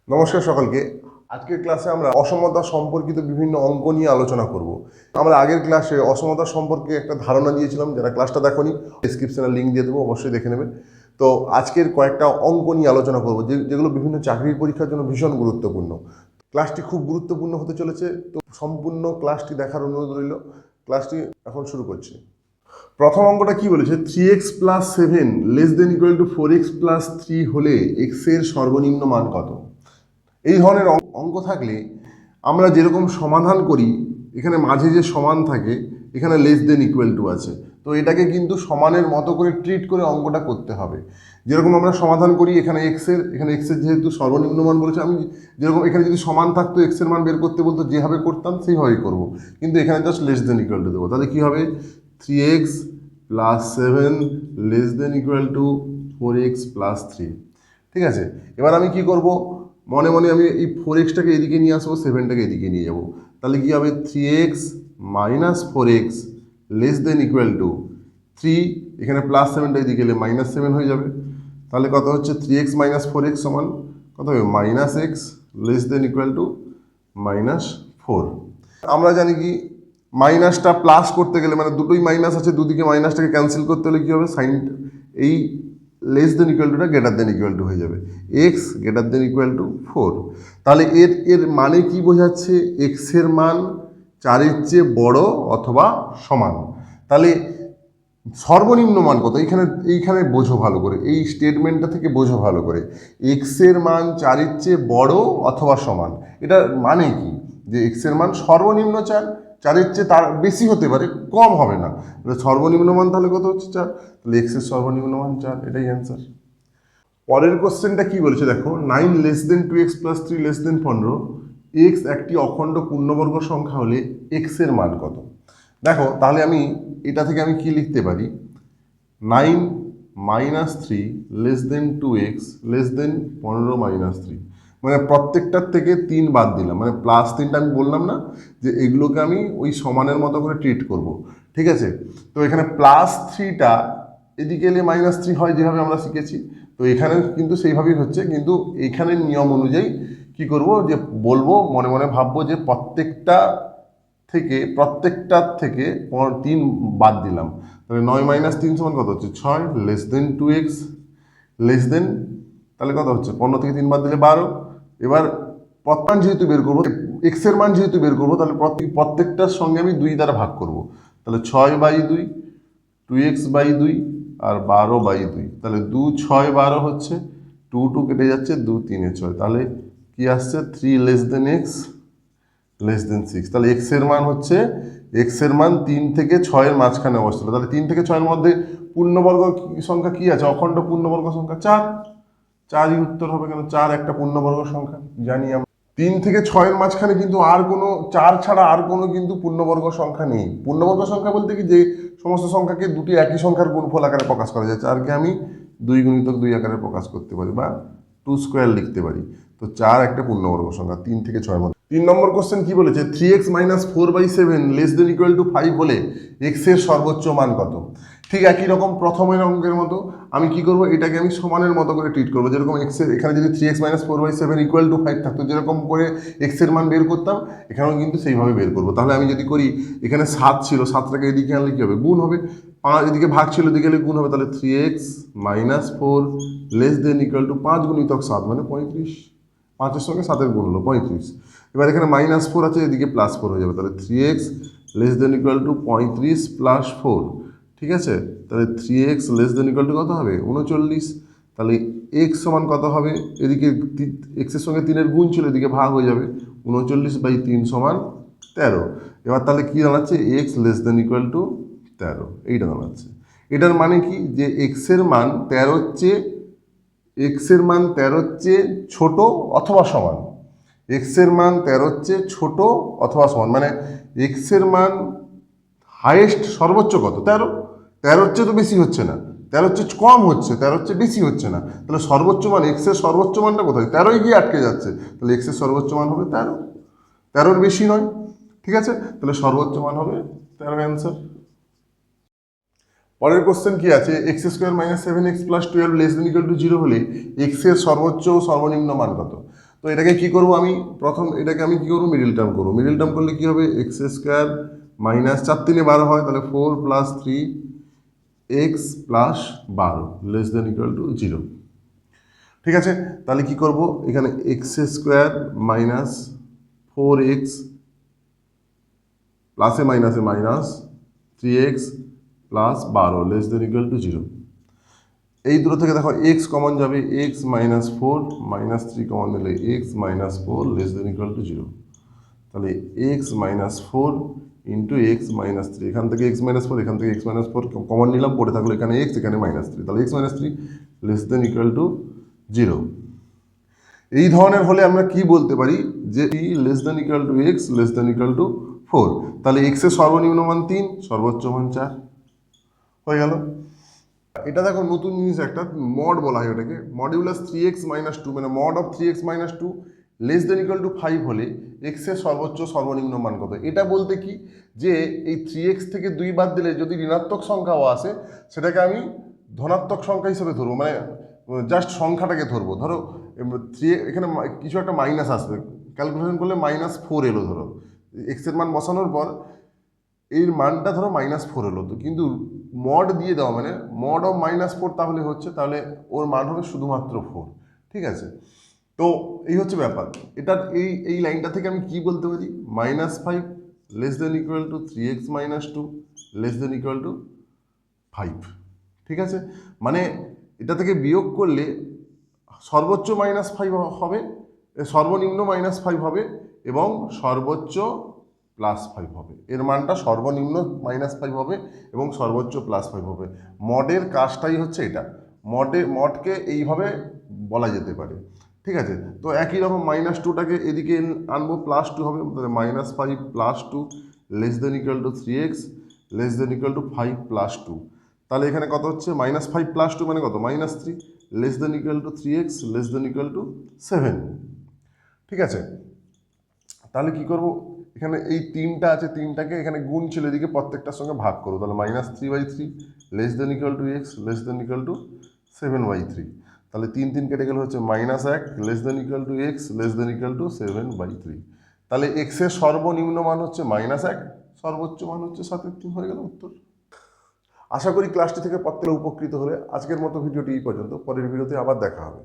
নমস্কার সকলকে। আজকের ক্লাসে আমরা অসমতা সম্পর্কিত বিভিন্ন অঙ্ক নিয়ে আলোচনা করব। আমরা আগের ক্লাসে অসমতা সম্পর্কে একটা ধারণা দিয়েছিলাম, যারা ক্লাসটা দেখোনি ডেসক্রিপশনে লিঙ্ক দিয়ে দেবো, অবশ্যই দেখে নেবে। তো আজকের কয়েকটা অঙ্ক নিয়ে আলোচনা করব যেগুলো বিভিন্ন চাকরির পরীক্ষার জন্য ভীষণ গুরুত্বপূর্ণ। ক্লাসটি খুব গুরুত্বপূর্ণ হতে চলেছে, তো সম্পূর্ণ ক্লাসটি দেখার অনুরোধ রইল। ক্লাসটি এখন শুরু করছি। প্রথম অঙ্কটা কি বলেছে, 3x + 7 ≤ 4x + 3 হলে x এর সর্বনিম্ন মান কত? এই ধরনের অঙ্ক থাকলে আমরা যেরকম সমাধান করি, এখানে মাঝে যে সমান থাকে এখানে <= আছে, তো এটাকে কিন্তু সমানের মতো করে ট্রিট করে অঙ্কটা করতে হবে। যেরকম আমরা সমাধান করি এখানে এখানে এক্সের যেহেতু সর্বনিম্ন মান বলেছে, আমি যেরকম এখানে যদি সমান থাকতো এক্সের মান বের করতে বলতো, যেভাবে করতাম সেইভাবেই করব, কিন্তু এখানে জাস্ট <= দেবো। তাহলে কী হবে, 3x + 7 <= 4x + 3। ঠিক আছে, এবার আমি কি করব, মনে মনে আমি এই 4xটাকে এদিকে নিয়ে আসবো, 7টাকে এদিকে নিয়ে যাব। তাহলে কি হবে, 3x - 4x <= 3, এখানে +7টা এদিকে গেলে -7 হয়ে যাবে। তাহলে কত হচ্ছে, 3x - 4x সমান কত হবে, -x <= -4। আমরা জানি কি, মাইনাসটা প্লাস করতে গেলে, মানে দুটোই মাইনাস আছে, দুদিকে মাইনাসটাকে ক্যান্সেল করতে হলে কী হবে, সাইন এই <= টা হয়ে যাবে, x <= 4। তাহলে এর মানে কি বোঝাচ্ছে, x এর মান 4-এর চেয়ে বড় অথবা সমান। তাহলে সর্বনিম্ন মান কত, এইখানে বোঝো ভালো করে, এই স্টেটমেন্টটা থেকে বোঝো ভালো করে, x এর মান 4-এর চেয়ে বড় অথবা সমান। এটার মানে কি, যে x এর মান সর্বনিম্ন 4, 4-এর চেয়ে তার বেশি হতে পারে, কম হবে না। সর্বনিম্ন মান তাহলে কত হচ্ছে, 4, তাহলে x এর সর্বনিম্ন মান 4, এটাই অ্যান্সার। পরের কোশ্চেনটা কি বলেছে দেখো, 9 <= 2x + 3 <= 15, x একটি অখণ্ড পূর্ণবর্গ সংখ্যা হলে x এর মান কত? দেখো, তাহলে আমি এটা থেকে আমি কি লিখতে পারি, 9 - 3 <= 2x <15 - 3, মানে প্রত্যেকটার থেকে 3 বাদ দিলাম, মানে +3টা আমি বললাম না যে এগুলোকে আমি ওই সমানের মতো করে ট্রিট করব। ঠিক আছে, তো এখানে +3টা এদিকে এলে -3 হয়, যেভাবে আমরা শিখেছি, তো এখানে কিন্তু সেইভাবেই হচ্ছে, কিন্তু এইখানের নিয়ম অনুযায়ী কি করব, যে বলবো মনে মনে ভাববো যে প্রত্যেকটার থেকে 3 বাদ দিলাম। তাহলে 9 - 3 সমান কত হচ্ছে, 6 <= 2x তাহলে কত হচ্ছে, 15 থেকে 3 বাদ দিলে 12। এবার মান যেহেতু বের করবো, এক্স এর মান যেহেতু বের করবো, তাহলে প্রত্যেকটার সঙ্গে আমি 2 দ্বারা ভাগ করব। তাহলে 6/2, 2x/2 আর 12/2, তাহলে 2 6 12 হচ্ছে, 2 কেটে যাচ্ছে, 2 3 6, তাহলে কি আসছে, 3 <= x <6। তাহলে x এর মান হচ্ছে, x এর মান 3 থেকে 6-এর মাঝখানে অবস্থিত। তাহলে 3 থেকে 6-এর মধ্যে পূর্ণবর্গ সংখ্যা কি আছে, অখণ্ড পূর্ণবর্গ সংখ্যা 4, 4ই উত্তর হবে, কেন 4 একটা পূর্ণবর্গ সংখ্যা জানি আমরা। 3 থেকে 6-এর মাঝখানে কিন্তু আর কোনো 4 ছাড়া আর কোনো কিন্তু পূর্ণবর্গ সংখ্যা নেই। পূর্ণবর্গ সংখ্যা বলতে কি, যে সমস্ত সংখ্যাকে দুটি একই সংখ্যার গুণফল আকারে প্রকাশ করা যায়। 4কে আমি 2 × 2 আকারে প্রকাশ করতে পারি, বা 2² লিখতে পারি। তো 4 একটা পূর্ণবর্গ সংখ্যা 3 থেকে 6-এর মধ্যে। 3 নম্বর কোশ্চেন কি বলেছে, 3x - 4/7 <= 5 হলে x এর সর্বোচ্চ মান কত? ঠিক একই রকম প্রথমের অঙ্কের মতো আমি কি করব, এটাকে আমি সমানের মতো করে ট্রিট করবো। যেরকম এখানে যদি 3x - 4/7 = 5 থাকতো, যেরকম করে x এর মান বের করতাম, এখানেও কিন্তু সেইভাবে বের করবো। তাহলে আমি যদি করি, এখানে 7 ছিল, 7টাকে এদিকে আনলে কী হবে, গুণ হবে। 5 এদিকে ভাগ ছিল, এদিকে এলে গুণ হবে। তাহলে 3x - 4 <= 5 × 7 মানে 35, 5-এর সঙ্গে 7-এর গুণ হলো 35। এবার এখানে -4 আছে, এদিকে +4 হয়ে যাবে। তাহলে 3x <= 35 + 4। ঠিক আছে, তাহলে 3x <= কত হবে, 39। তাহলে x সমান কত হবে, এদিকে x এর সঙ্গে 3-এর গুণ ছিল, এদিকে ভাগ হয়ে যাবে, 39/3 সমান 13। এবার তাহলে কি দাঁড়াচ্ছে, x <= 13, এইটা দাঁড়াচ্ছে। এটার মানে কি, যে x এর মান 13-এর চেয়ে ছোট অথবা সমান। x এর মান 13-এর চেয়ে ছোট অথবা সমান, মানে x এর মান হাইয়েস্ট সর্বোচ্চ কত, 13, 13-এর চেয়ে তো বেশি হচ্ছে না, 13-এর চেয়ে কম হচ্ছে, 13-এর চেয়ে বেশি হচ্ছে না। তাহলে সর্বোচ্চ মান, x এর সর্বোচ্চ মানটা কোথায়, 13-ই গিয়ে আটকে যাচ্ছে। তাহলে x এর সর্বোচ্চ মান হবে 13, 13-এর বেশি নয়। ঠিক আছে, তাহলে সর্বোচ্চ মান হবে 13, অ্যান্সার। পরের কোশ্চেন কি আছে, x² - 7x + 12 <= 0 হলে x এর সর্বোচ্চ ও সর্বনিম্ন মান কত? তো এটাকে কি করব আমি প্রথম এটাকে আমি কি করব মিডল টার্ম করব। মিডল টার্ম করলে কি হবে এক্স স্কোয়ার মাইনাস 4 3 12 হয়, তাহলে 4 plus 3 x plus 12 less than equal to 0। ঠিক আছে, তাহলে কি করব এখানে এক্স স্কোয়ার মাইনাস 4x প্লাসে মাইনাসে minus 3x plus 12 less than equal to 0। এই দুটো থেকে দেখো এক্স কমন যাবে, এক্স মাইনাস 4 মাইনাস 3 কমন দিলে x minus 4 less than equal to 0। তাহলে X minus 4 into x minus 3, এখান থেকে এক্স মাইনাস 4 এখান থেকে এক্স মাইনাস 4 কমন নিলাম, পড়ে থাকলো এখানে এক্স এখানে মাইনাস 3, তাহলে X minus 3 less than equal to 0। এই ধরনের হলে আমরা কি বলতে পারি যে ই less than equal to X less than equal to 4, তাহলে এক্স এর সর্বনিম্ন মান 3, সর্বোচ্চ মান 4 হয়ে গেল। এটা দেখো নতুন জিনিস একটা মড বলা হয় ওটাকে, মডিউলাস 3x মাইনাস 2, মানে mod of 3x minus 2 less than equal two 5 হলে এক্স এর সর্বোচ্চ সর্বনিম্ন মান কত। এটা বলতে কি যে এই 3x থেকে 2 বাদ দিলে যদি ঋণাত্মক সংখ্যাও আসে সেটাকে আমি ধনাত্মক সংখ্যা হিসেবে ধরবো, মানে জাস্ট সংখ্যাটাকে ধরবো। ধরো 3 এখানে কিছু একটা মাইনাস আসবে, ক্যালকুলেশন করলে -4 এলো, ধরো এক্স এর মান বসানোর পর এর মানটা ধরো -4 হলো, তো কিন্তু মড দিয়ে দেওয়া মানে মড অফ -4 তাহলে হচ্ছে, তাহলে ওর মান হবে শুধুমাত্র 4। ঠিক আছে, তো এই হচ্ছে ব্যাপার। এটার এই লাইনটা থেকে আমি কি বলতে পারি, -5 less than equal two 3x minus 2 less than equal two 5। ঠিক আছে, মানে এটা থেকে বিয়োগ করলে সর্বোচ্চ -5 হবে, সর্বনিম্ন -5 হবে এবং সর্বোচ্চ +5 হবে। এর মানটা সর্বনিম্ন -5 হবে এবং সর্বোচ্চ +5 হবে। মডের কাজটাই হচ্ছে এটা, মডকে এইভাবে বলা যেতে পারে। ঠিক আছে, তো একই রকম -2টাকে এদিকে আনবো, +2 হবে, তাহলে -5 + 2 less than equal two 3x less than equal two 5 + 2। তাহলে এখানে কত হচ্ছে -5 + 2 মানে কত -3 less than equal two 3x less than equal two 7। ঠিক আছে, তাহলে কি করব এখানে এই 3টা আছে, 3টাকে এখানে গুণ ছিল এদিকে প্রত্যেকটার সঙ্গে ভাগ করবো, তাহলে -3/3 less than equal two x less than equal two 7/3। তাহলে 3 3 কেটে গেলে হচ্ছে -1 less than equal two x less than equal two 7/3। তাহলে x এর সর্বনিম্ন মান হচ্ছে -1, সর্বোচ্চ মান হচ্ছে 7/3, হয়ে গেল উত্তর। আশা করি ক্লাসটি থেকে প্রত্যেকে উপকৃত হলে। আজকের মতো ভিডিওটি এই পর্যন্ত, পরের ভিডিওতে আবার দেখা হবে।